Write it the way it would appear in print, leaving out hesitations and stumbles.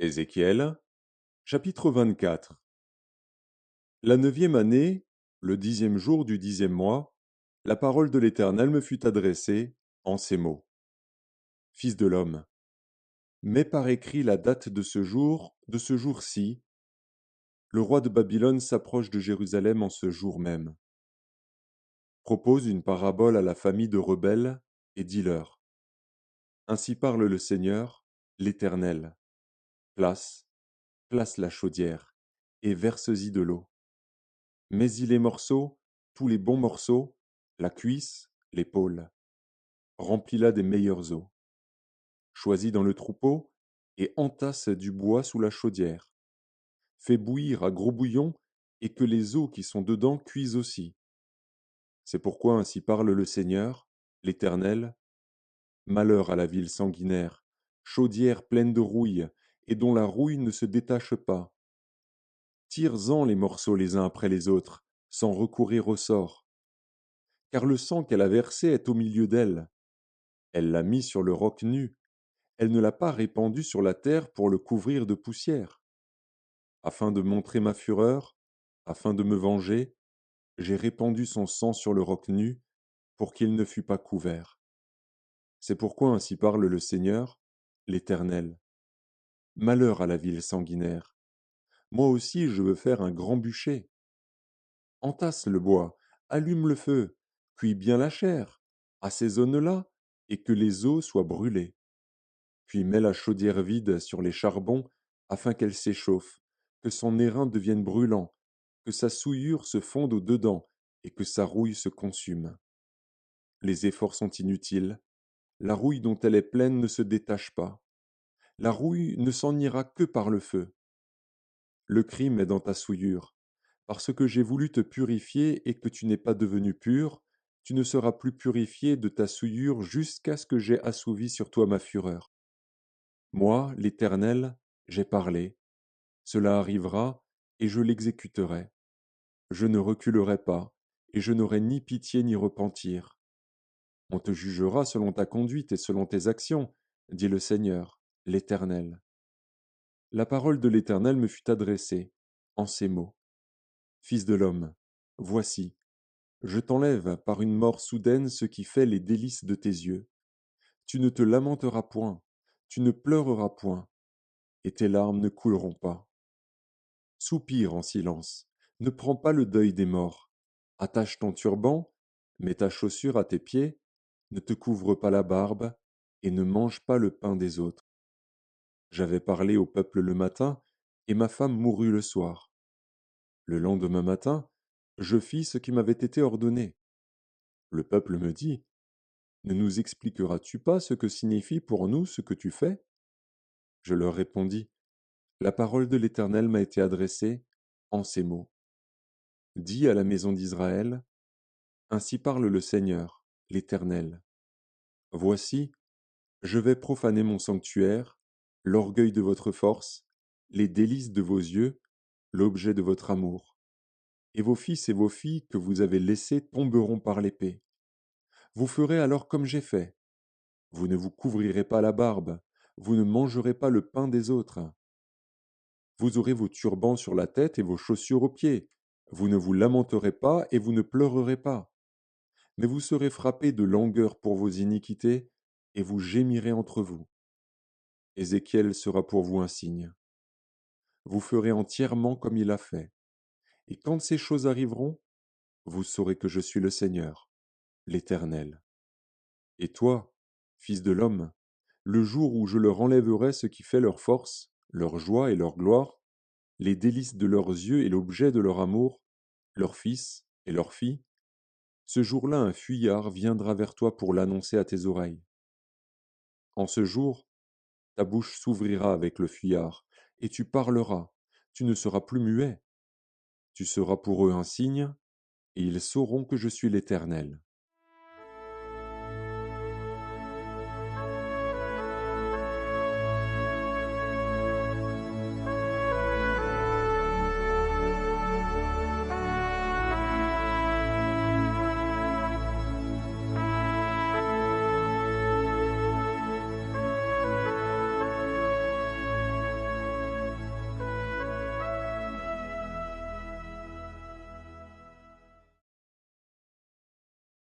Ézéchiel, chapitre 24. La 9e année, le 10e jour du 10e mois, la parole de l'Éternel me fut adressée en ces mots. Fils de l'homme, mets par écrit la date de ce jour-ci. Le roi de Babylone s'approche de Jérusalem en ce jour même. Propose une parabole à la famille de rebelles et dis-leur. Ainsi parle le Seigneur, l'Éternel. Place, place la chaudière, et verse-y de l'eau. Mets-y les morceaux, tous les bons morceaux, la cuisse, l'épaule. Remplis-la des meilleurs os. Choisis dans le troupeau et entasse du bois sous la chaudière. Fais bouillir à gros bouillon et que les os qui sont dedans cuisent aussi. C'est pourquoi ainsi parle le Seigneur, l'Éternel. Malheur à la ville sanguinaire, chaudière pleine de rouille, et dont la rouille ne se détache pas. Tire-en les morceaux les uns après les autres, sans recourir au sort. Car le sang qu'elle a versé est au milieu d'elle. Elle l'a mis sur le roc nu, elle ne l'a pas répandu sur la terre pour le couvrir de poussière. Afin de montrer ma fureur, afin de me venger, j'ai répandu son sang sur le roc nu, pour qu'il ne fût pas couvert. C'est pourquoi ainsi parle le Seigneur, l'Éternel. Malheur à la ville sanguinaire. Moi aussi je veux faire un grand bûcher. Entasse le bois, allume le feu, cuis bien la chair, assaisonne-la, et que les os soient brûlés. Puis mets la chaudière vide sur les charbons, afin qu'elle s'échauffe, que son airain devienne brûlant, que sa souillure se fonde au dedans, et que sa rouille se consume. Les efforts sont inutiles, la rouille dont elle est pleine ne se détache pas. La rouille ne s'en ira que par le feu. Le crime est dans ta souillure. Parce que j'ai voulu te purifier et que tu n'es pas devenu pur, tu ne seras plus purifié de ta souillure jusqu'à ce que j'aie assouvi sur toi ma fureur. Moi, l'Éternel, j'ai parlé. Cela arrivera, et je l'exécuterai. Je ne reculerai pas, et je n'aurai ni pitié ni repentir. On te jugera selon ta conduite et selon tes actions, dit le Seigneur, l'Éternel. La parole de l'Éternel me fut adressée, en ces mots. Fils de l'homme, voici, je t'enlève par une mort soudaine ce qui fait les délices de tes yeux. Tu ne te lamenteras point, tu ne pleureras point, et tes larmes ne couleront pas. Soupire en silence, ne prends pas le deuil des morts. Attache ton turban, mets ta chaussure à tes pieds, ne te couvre pas la barbe, et ne mange pas le pain des autres. J'avais parlé au peuple le matin, et ma femme mourut le soir. Le lendemain matin, je fis ce qui m'avait été ordonné. Le peuple me dit, ne nous expliqueras-tu pas ce que signifie pour nous ce que tu fais? Je leur répondis, la parole de l'Éternel m'a été adressée en ces mots. Dis à la maison d'Israël, ainsi parle le Seigneur, l'Éternel. Voici, je vais profaner mon sanctuaire, l'orgueil de votre force, les délices de vos yeux, l'objet de votre amour. Et vos fils et vos filles que vous avez laissés tomberont par l'épée. Vous ferez alors comme j'ai fait. Vous ne vous couvrirez pas la barbe, vous ne mangerez pas le pain des autres. Vous aurez vos turbans sur la tête et vos chaussures aux pieds. Vous ne vous lamenterez pas et vous ne pleurerez pas. Mais vous serez frappés de langueur pour vos iniquités, et vous gémirez entre vous. Ézéchiel sera pour vous un signe. Vous ferez entièrement comme il a fait. Et quand ces choses arriveront, vous saurez que je suis le Seigneur, l'Éternel. Et toi, fils de l'homme, le jour où je leur enlèverai ce qui fait leur force, leur joie et leur gloire, les délices de leurs yeux et l'objet de leur amour, leurs fils et leurs filles, ce jour-là un fuyard viendra vers toi pour l'annoncer à tes oreilles. En ce jour, ta bouche s'ouvrira avec le fuyard, et tu parleras, tu ne seras plus muet. Tu seras pour eux un signe, et ils sauront que je suis l'Éternel.